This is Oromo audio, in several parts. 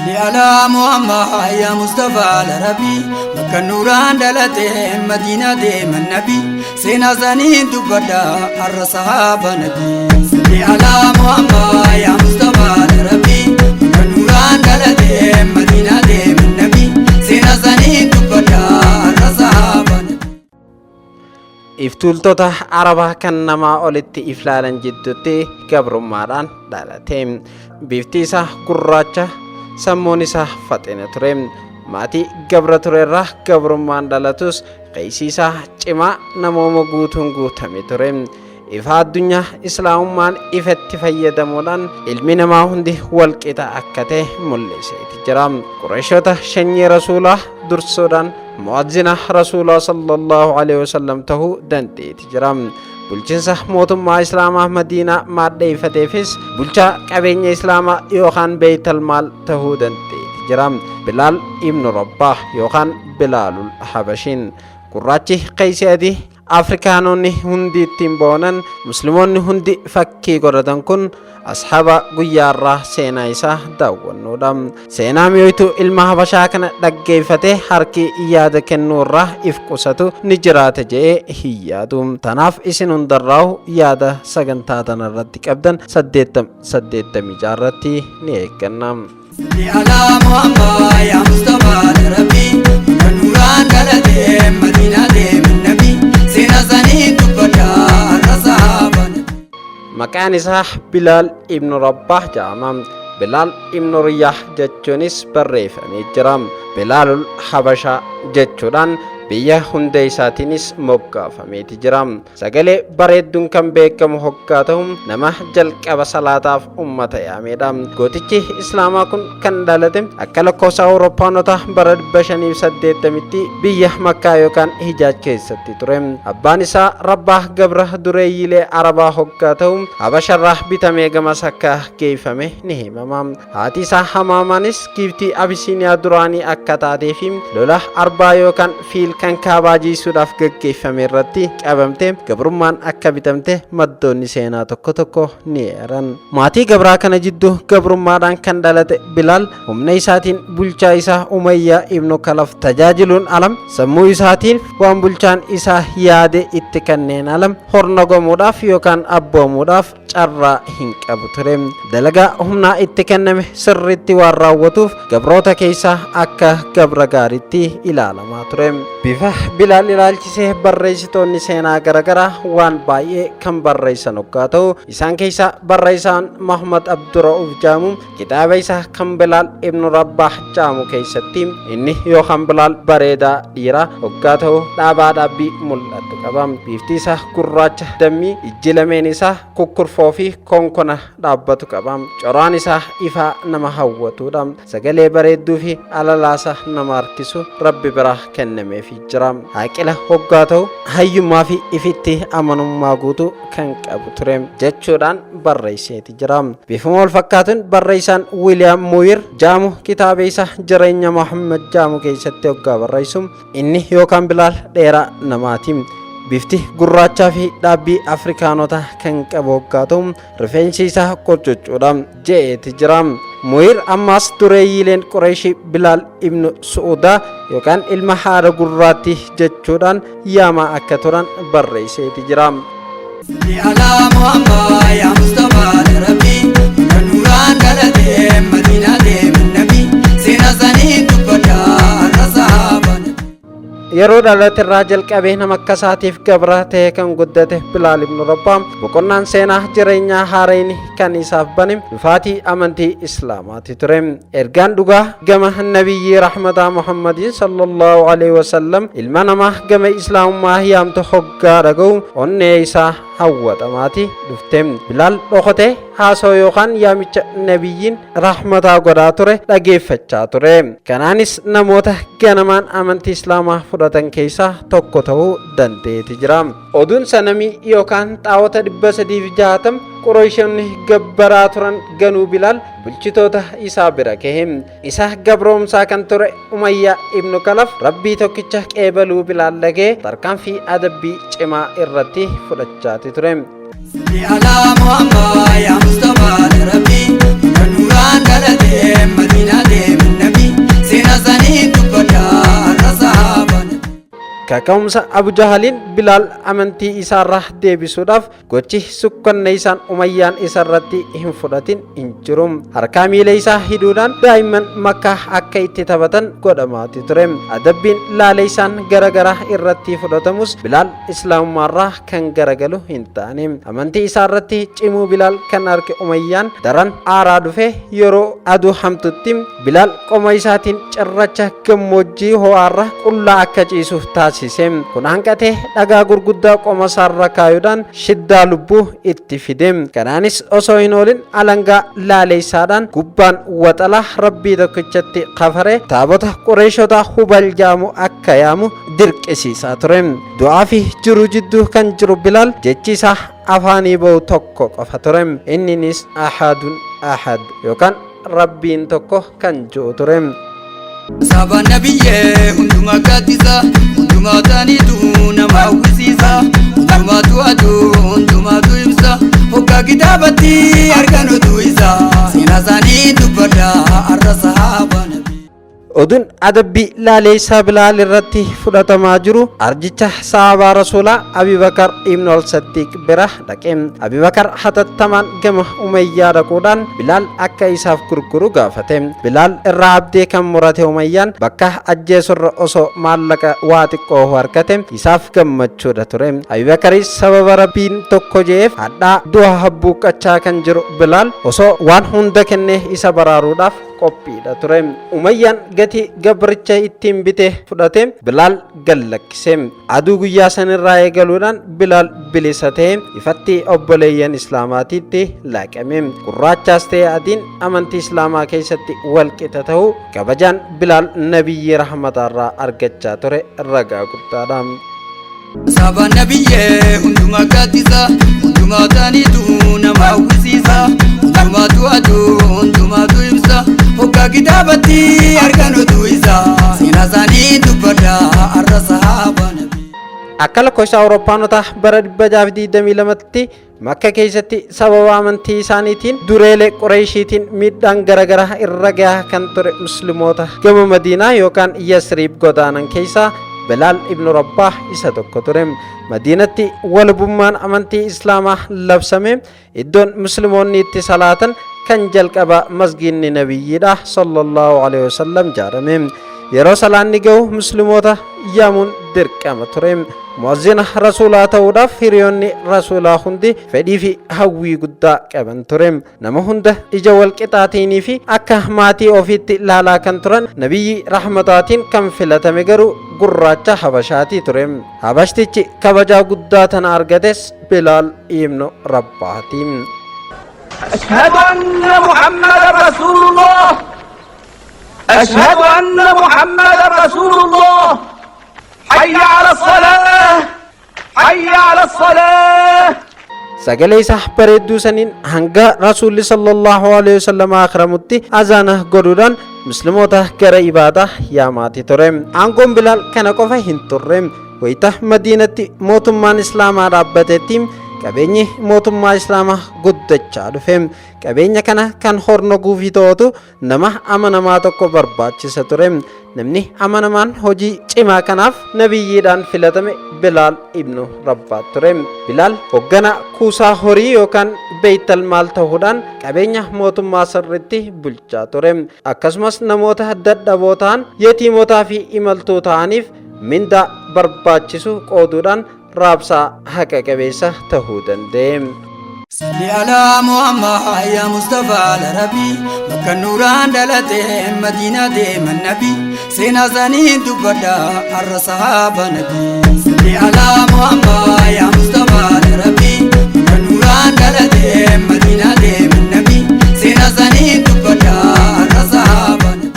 صلي على محمد يا مصطفى العربي مكة نوران دلته مدينة ديم النبي سينا زنين تبدا الصحابة نبي صلي على محمد يا مصطفى العربي مكة نوران دلته مدينة ديم النبي سينا زنين تبدا الصحابة نبي Iftultoota Arabaa kan namaa olitti iflaalan jidduutti gabrummaadhaan dhalateem. Bifti isaa gurraacha, sammuun isaa faxina ture. Maatii gabra turerraa gabrummaan dhalatus qeesii isaa cimaa namooma guutuun guutame ture. Ifa addunyaa islaamummaan ifatti fayyadamuudhaan ilmi namaa hundi walqixa akka ta'e mul'iseeti jira. Qurayshoota shanyii rasuulaa dursuudhaan mu'azzina rasuulaa sallallahu alaihi wasallam tahuu dandeetti jira. Bulchiinsa mootummaa islaamaa madiinaa maadheeffateefis bulchaa qabeenya islaamaa yookaan beeytal maal tahuu dandeetti jira. Bilaal ibnu Rabbaah yookaan Bilaalul Habashiin gurraachi qeesii Afrikaanonni hundi ittiin boonan musliimoonni hundi fakkii godhatan kun ashaaba guyyaarraa seenaa isaa daawwannoodha. Seenaa mi'ooytuu ilma habashaa kana dhaggeeffatee harki yaada kennuurraa if qusatu ni jiraata jedhee hin yaadu. Tanaaf isin hundarraa yaada sagantaa tanarratti qabdan 80 jaarratti ni eegganna. صلي على محمد يا مصطفى العربي نوران دلته مدينة ديم النبي سينا زنين تبدا الصحابة Maqaan isaa Bilaal ibnu Rabbaah jedhama. Bilaal ibnu Riyaah jechuunis barreeffamee jira. Bilaalul Habashaa jechuudhaan biyya hunda isaatiinis moggaafameeti jira. Sagalee bareedduun kan beekamu hoggaa ta'u nama jalqaba salaataaf ummata yaamedha. Gootichi islaamaa kun kan dhalate akka lakkoofsa Awurooppaanota bara 580tti biyya Makkaa yookaan Hijaaj keessatti ture. Abbaan isaa Rabbaah gabra dureeyyilee Arabaa hoggaa ta'u Habasharraa bitamee gamas akka geeffame ni himama. Haati isaa Hamaamaanis giiftii Abisiiniyaa duraanii akka taatee fi lola arbaa yookaan fiil kan kaabajiisuudhaaf gaggeeffame irratti qabamte gabrummaan akka bitamte maddoonni seenaa tokko ni eeran. Maatii gabraa kana jidduu gabrummaadhaan kan dhalate Bilaal humna isaatiin bulchaa isaa Umayyaa ibnu Kalaf tajaajiluun alam sammuu isaatiin waan bulchaan isaa yaade itti kanneen alam hordomuudhaaf yookaan abboomuudhaaf carraa hin qabu ture. Dalagaa humnaa itti kenname sirriitti waan raawwatuuf gabroota keessaa akka gabra gaariitti ilaalamaa ture. Bifa Bilaal ilaalchisee barreessitoonni seenaa garaagaraa waan baay'ee kan barreessan hoggaa ta'u isaan keessaa barreessaan Muhammad Abdurra'uuf jedhamu kitaaba isaa kan Bilaal ibnu Rabbaah jedhamu keessatti inni yookaan Bilaal bareedaa dhiiraa hoggaa ta'u dhaabaa dhaabbii mul'atu qaba. Bifti isaa gurraacha dammii, ijji lameen isaa kukkurfoo fi konkona dhaabbatu qaba. Coraan isaa ifaa nama hawwatudha. Sagalee bareedduu fi alalaasa nama harkisu Rabbi biraa kennameefii jira. Haqila hoggaa ta'u hayyummaa fi ifitti amanummaa guutuu kan qabu ture jechuudhaan barreesseeti jira. Bifuma wal fakkaatuun barreessaan Wiiliyaam Muuyir jedhamu kitaaba isaa jireenya Muhammad jedhamu keessatti hoggaa barreessu inni yookaan Bilaal dheeraa namaati. Bifti gurraachaa fi dhaabbii Afrikaanota kan qabu hoggaa ta'u rifeensi isaa qorcuccuudha jedheeti jira. Muuyir ammas dureeyyileen Qureeshii Bilaal ibnu Su'uudaa yookaan ilma haadha gurraatti jechuudhaan yaamaa akka turan barreesseeti jira. صلي على محمد يا مصطفى العربي نوران دلته مدينة ديم النبي سينا زنين تبدا الصحابة Yeroo dhalate irraa jalqabee nama akka isaatiif gabra ta'e kan guddate Bilaal ibnu Rabbaah boqonnaan seenaa jireenyaa haareen kan isaaf bane dhufaatii amantii islaamaati ture. Ergaan dhugaa gama nabiyyi rahmataa Muhammadin sallallahu alaihi wasallam ilma namaa gama islaamummaa yaamtu hoggaa dhaga'u onnee isaa hawwatamaati dhufte. Bilaal dhokatee haasoo yookaan yaamicha nabiyyiin rahmataa godhaa ture dhageeffachaa ture. Kanaanis namoota ganamaan amantii islaamaa fudhatan keessaa tokko ta'uu dandeetti jira. Oduun sanamii yookaan xaawota 360 Qurayshoonni gabbaraa turan ganuu Bilaal bulchitoota isaa bira gahe. Isa gabroomsaa kan ture Umayyaa ibnu Kalaf Rabbii tokkicha qeebaluu Bilaal dhagee tarkaanfii adabbii cimaa irratti fudhachaati ture. صلي على محمد يا مصطفى العربي نوران دلته مدينة ديم kaka'umsa Abu Jahaliin Bilaal amantii isaarraa deebisuudhaaf gochi sukkanneessaan Umayyaan isarratti hin fudhatin hin jiru. Harkaa miila isaa hidhuudhaan daa'imman Makkaa akka itti taphatan godhamaati ture. Adabbiin laaleessaan garagaraa irratti fudhatamus Bilaal islaamummaarraa kan garagalu hin taane. Amantii isaarratti cimuu Bilaal kan arge Umayyaan daran aaraa dhufe yeroo aduu hamtutti Bilaal qoma isaatiin cirracha gammoojjii ho'aarra qullaa akka ciisuuf taasise. Kun hanqatee dhagaa gurguddaa qoma isaarra kaayuudhaan shiddaa lubbuu itti fide. Kanaanis osoo hin oolin alangaa laaleessaadhaan gubbaan waxala rabbii tokkichatti kafare taabota Qureeshota Hubal jaamu akka yaamu dirqisiisaa ture. Du'aa fi jiru jidduu kan jiru Bilaal jechi isaa afaanii ba'u tokko qofa ture. Inninis ahadun ahad yookaan rabbiin tokko kan jiru ture. Saba nabiyyee hundumaa gaddisa hundumaa taaniitu nama hawwisiisa hundumaatu aduu hundumaatu ibsa hoggaa kitaabatti arganutu isa seenaa isaanii dubbadha har'a sahaaba nabii. Oduun adabbii laaleessaa Bilaal irratti fudhatamaa jiru arjicha sahaabaa rasuulaa Abubakar ibn al-Siddiq bira dhaqe. Abubakar hatattamaan gama Umayyaa dhaquudhaan Bilaal akka isaaf gurguru gaafate. Bilaal irraa abdee kan murate Umayyaan bakka ajjeesurra osoo maallaqa waa xiqqoo harkate isaaf gammachuudha ture. Abubakaris sababa rabbiin tokko je'eef hadhaa du'a habbuuqqachaa kan jiru Bilaal osoo waan hunda kennee isa baraaruudhaaf qophiidha ture. Umayyaan gati gabricha ittiin bite fudhate Bilaal gallakkise. Aduu guyyaa sanirraa eegaluudhaan Bilaal bilisa ta'e ifatti obboleeyyan islaamaatiitti laaqame. Gurraachaas ta'e adiin amantii islaamaa keessatti walqixa ta'uu kabajaan Bilaal nabiyyi rahmataarraa argachaa ture ragaa guddaadha. Saba nabiyyee hundumaa gaddisa hundumaa taaniitu nama hawwisiisa hundumaatu aduu hundumaatu ibsa hoggaa kitaabatti arganutu isa seenaa isaanii dubbadha har'a sahaaba nabii. Akka lakkoofsa Awurooppaanotaa bara 1922tti Makka keessatti sababa amantii isaaniitiin dureelee Qureeshiitiin miidhaan garagaraa irra gahaa kan ture musliimoota gama Madiinaa yookaan Yasriib godaanan keessaa Bilaal ibn Rabbah isa tokko ture. Madiinatti walabummaan amantii islaamaa labsame iddoon musliimoonni itti salaatan kan jalqaba masgiidni nabiyyiidha sallallahu alaihi wasallam ijaarame. Yeroo salaanni ga'u musliimoota yaamuun dirqama ture. Muazzina rasuulaa ta'uudhaaf hiriyoonni rasuulaa hundi fedhii fi hawwii guddaa qaban ture. Nama hunda ija wal qixaatiin fi akka maatii ofiitti ilaalaa kan turan nabiyyi rahmataatiin kan filatame garuu gurraacha habashaati ture. Habashtichi kabajaa guddaa tana argates Bilaal ibn Rabbaati. أشهد أن محمد رسول الله أشهد أن محمد رسول الله حي على الصلاة حي على الصلاة. Sagalee isaa bareedduu saniin hanga rasuulli sallallahu alaihi wasallam akhiramutti azaana godhuudhaan musliimoota gara ibaadaa yaamaati ture. Aangoon Bilaal kana qofa hin turre. Wayita Madiinatti mootummaan islaamaa dhaabbatetti qabeenyi mootummaa islaamaa guddachaa dhufe. Qabeenya kana kan hordofuuf ta'utu nama amanamaa tokko barbaachisa ture. Namni amanamaan hojii cimaa kanaaf nabiyyiidhaan filatame Bilaal ibn Rabbaah ture. Bilaal hoggana kuusaa horii yookaan beeytal maal ta'uudhaan qabeenya mootummaa sirriitti bulchaa ture. Akkasumas namoota dadhaboo ta'an yetiimotaa fi imaltuu ta'aniif mindaa barbaachisu qooduudhaan raabsaa haqa qabeessa ta'uu danda'e. Salli alaa Muhammad yaa Mustafaa Larabii bakka nuuraan dhalateen Madiinaa deeman nabii seenaa isaanii dubbadha har'a sahaaba nabii. Salli alaa Muhammad yaa Mustafaa Larabii bakka nuuraan dhalateen Madiinaa deeman nabii seenaa isaanii dubbadha har'a sahaaba nabii.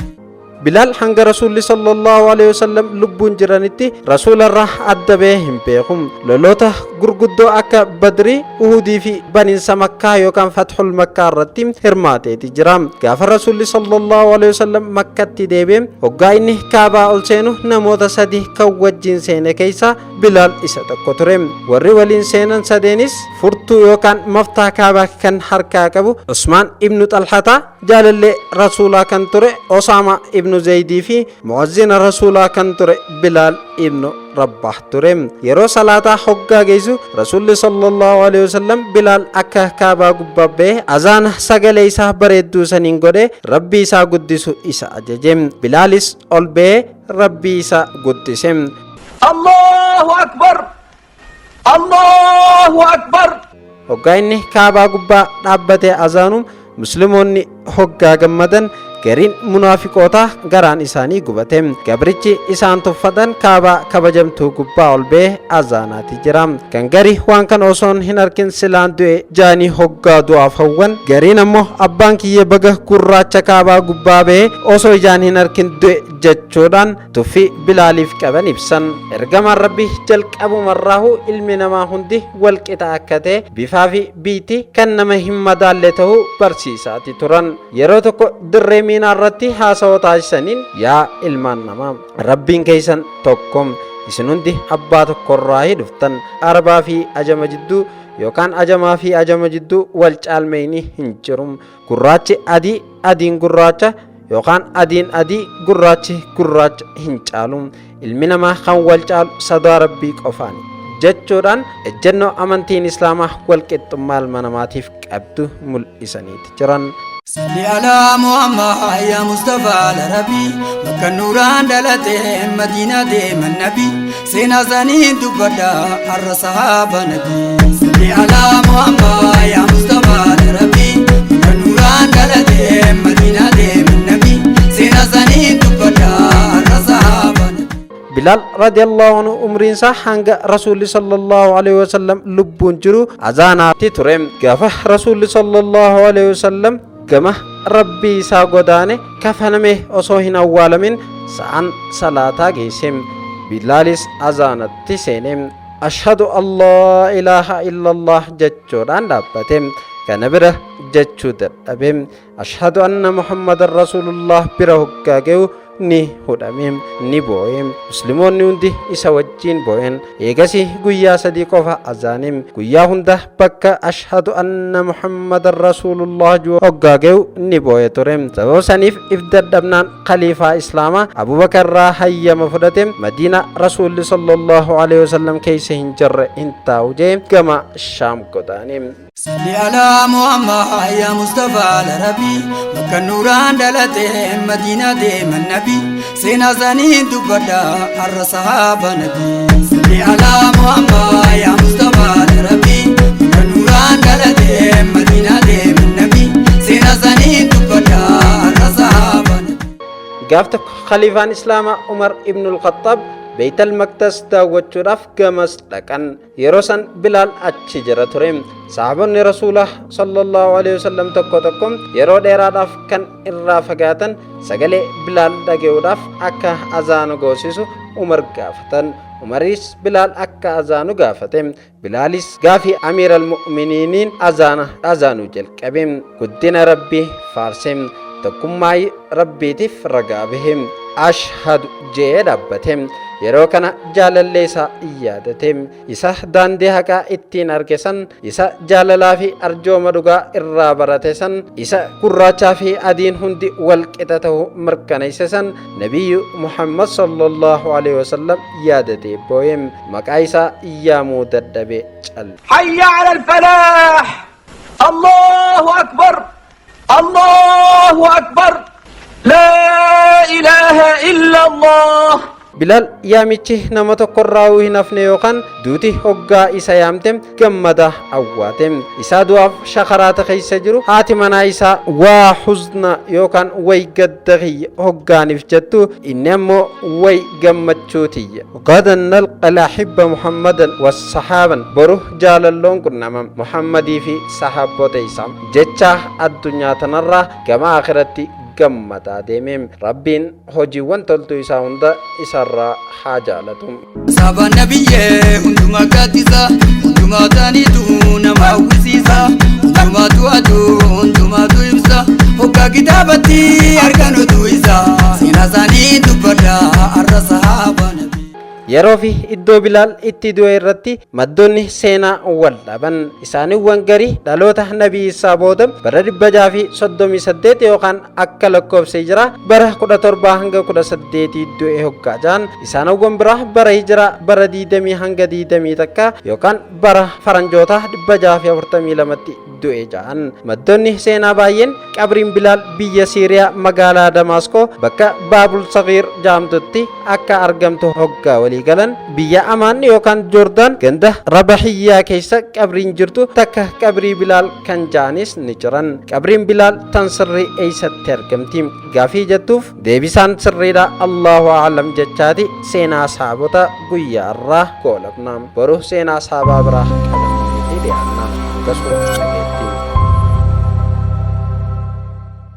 Bilaal hanga rasuulli sallallahu alaihi wasallam lubbuun jiranitti rasuularraa adda ba'ee hin beeku. Loloota gurguddoo akka Badrii, Uhudii fi baniinsa Makkaa yookaan Fathul Makkaa irratti hirmaateeti jira. Gaafa rasuulli sallallahu alaihi wasallam Makkatti deebi'e hoggaa inni Kaabaa ol seenu namoota sadi kan wajjin seene keessaa Bilaal isa tokko ture. Warri waliin seenan sadeenis furtuu yookaan maftaa Kaabaa kan harkaa qabu Usmaan ibnu Xalhataa, jaalallee rasuulaa kan ture Osaama ibnu ibnu Zaydii fi mu'azzina rasuulaa kan ture Bilaal ibnu Rabbaah ture. Yeroo salaataa hoggaa geessu rasuulli sallallahu alaihi wasallam Bilaal akka kaabaa gubbaa ba'ee azaana sagalee isaa bareedduu saniin godhe rabbii isaa guddisu isa ajaje. Bilaalis ol ba'ee rabbii isaa guddise. Allahu akbar, Allahu akbar. Hoggaa inni kaabaa gubbaa dhaabbatee azaanu musliimoonni hoggaa gammadan gariin munaafiqootaa garaan isaanii gubate. Gabrichi isaan tuffatan kaabaa kabajamtuu gubbaa ol ba'ee azaanaati jira. Kan garii waan kan osoon hin arkin silaan du'e jaanii hoggaa du'aaf hawwan, gariin ammoo abbaan kiyya baga gurraacha kaabaa gubbaa ba'ee osoo ijaan hin arkin du'e jechuudhaan tuffii Bilaaliif qaban ibsan. Ergamaan rabbii jalqabumarraahu ilmi namaa hundi wal qixa akka ta'e bifaa fi biitii kan nama hin madaalle ta'uu barsiisaati turan. Yeroo tokko dirree miinaarratti haasawaa taasisaniin yaa ilmaan namaa rabbiin keessan tokko, isin hundi abbaa tokkorraa dhuftan, arabaa fi ajama jidduu yookaan ajamaa fi ajama jidduu wal caalmeeyni hin jiru. Gurraachi adii, adiin gurraacha yookaan adiin adii, gurraachi gurraacha hin caalu. Ilmi namaa kan wal caalu sadaa rabbii qofaani jechuudhaan ejjennoo amantiin islaamaa wal qixxummaa ilma namaatiif qabdu mul'isaniiti jiran. صل على محمد يا مصطفى العربي مكة نوران دلته مدينة ديم النبي سينا زنين تبدا الصحابة نبي. صل على محمد يا مصطفى العربي مكة نوران دلته مدينة ديم النبي سينا زنين تبدا الصحابة نبي. Bilaal radiyallahu anhu umriin isaa hanga rasuulli sallallahu alaihi wasallam lubbuun jiru azaanaatti ture. Gaafa rasuulli sallallahu alaihi wasallam gama rabbii isaa godaane kafaname osoo hin awwaalamin sa'an salaataa geesse. Bilaalis azaanatti seene. Ashhadu an laa ilaaha illallah jechuudhaan dhaabbate. Kana bira jechuu dadhabe. Ashhadu anna muhammadan rasulullah bira hoggaa ga'u ni hudhame, ni boo'e. Musliimoonni hundi isa wajjin boo'en. Eegasi guyyaa sadii qofa azaane. Guyyaa hunda bakka ashhadu anna muhammadan rasulullah juu hoggaa ga'u ni boo'e ture. Sababa saniif if dadhabnaan khaliifaa islaamaa Abubakarraa hayyama fudhate. Madiina rasuulli sallallahu alaihi wasallam keessa hin jirre hin taa'u jee gama Shaam godaane. صل على محمد يا مصطفى العربي مكة نوران دلته مدينة ديم النبي سينا زنين تبدا الصحابة نبي. صل على محمد يا مصطفى العربي مكة نوران دلته مدينة ديم النبي سينا زنين تبدا الصحابة نبي. Gaafta khaliifaan islaamaa Umar ibnul Khattab Beeytal Maqdas daawwachuudhaaf gamas dhaqan. Yeroo san Bilaal achi jira ture. Sahaabonni rasuulaa sallallahu alaihi wasallam tokko tokko yeroo dheeraadhaaf kan irraa fagaatan sagalee Bilaal dhaga'uudhaaf akka azaanu goosisu Umar gaafatan. Umaris Bilaal akka azaanu gaafate. Bilaalis gaafii amiiral mu'miniiniin azaanu jalqabe. Guddina rabbii faarse. Tokkummaa rabbiitiif ragaa bahe. Ashhadu jee dhaabbate. Yeroo kana jaalallee isaa yaadate. Isa daandii haqaa ittiin arge san, isa jaalalaa fi arjooma dhugaa irraa barate san, isa gurraachaa fi adiin hundi wal qixa ta'uu mirkaneesse san nabiyyu Muhammad sallallahu alaihi wasallam yaadate boo'e. Maqaa isaa yaamuu dadhabe cal. Hayya ala al-falah! Allahu akbar! Allahu akbar! La ilaha illa Allah! Bilaal yaamichi nama tokkorraa hin hafne yookaan duuti hoggaa isa yaamte gammada awwaate. Isaa du'aaf shakaraata keessa jiru haati manaa isaa waa huzna yookaan way gadda kiyya hoggaaniif jettu, inni ammoo way gammachuutiyya. Gadan nalqa al-ahibba Muhammadan was-sahaaban, boru jaalalloon qunnama Muhammadii fi sahaabota isaa jecha addunyaa tanarraa gama akhiratti gammadaa deeme. Rabbiin hojiiwwan toltuu isaa hunda isarraa haa jaalatu. Saba nabiyyee hundumaa gaddisa, hundumaa taaniitu nama hawwisiisa, hundumaatu aduu hundumaatu ibsa, hoggaa kitaabatti arganutu isa seenaa isaanii dubbadha har'a sahaaba nabii. yeroo fi iddoo Bilaal itti du'e irratti maddoonni seenaa wal dhaban. Isaaniiwwan garii dhaloota Nabii Isaa booda bara 638 yookaan akka lakkoofsa Hijiraa bara 17 hanga 18 du'e hoggaa jaan. Isaaniiwwan biraa bara Hijiraa bara 20 hanga 20 takka yookaan bara faranjoota 642tti du'e jaan. Maddoonni seenaa baay'een qabriin Bilaal biyya Siiriyaa magaalaa Damaasqoo bakka Baabul Sagiir jedhamtutti akka argamtu hoggaa walii galan. Biyya Amaan yookaan Joordaan ganda Rabahiyyaa keessa qabriin jirtu takka qabrii Bilaal kan jaanis ni jiran. Qabriin Bilaal tan sirrii eessatti argamti gaafii jettuuf deebisaan sirriidha. Allahu a'lam jechaati seenaa sahabota guyyaa irraa goolabna. Boru seenaa sahabaa biraa qabannee dhiyaanna.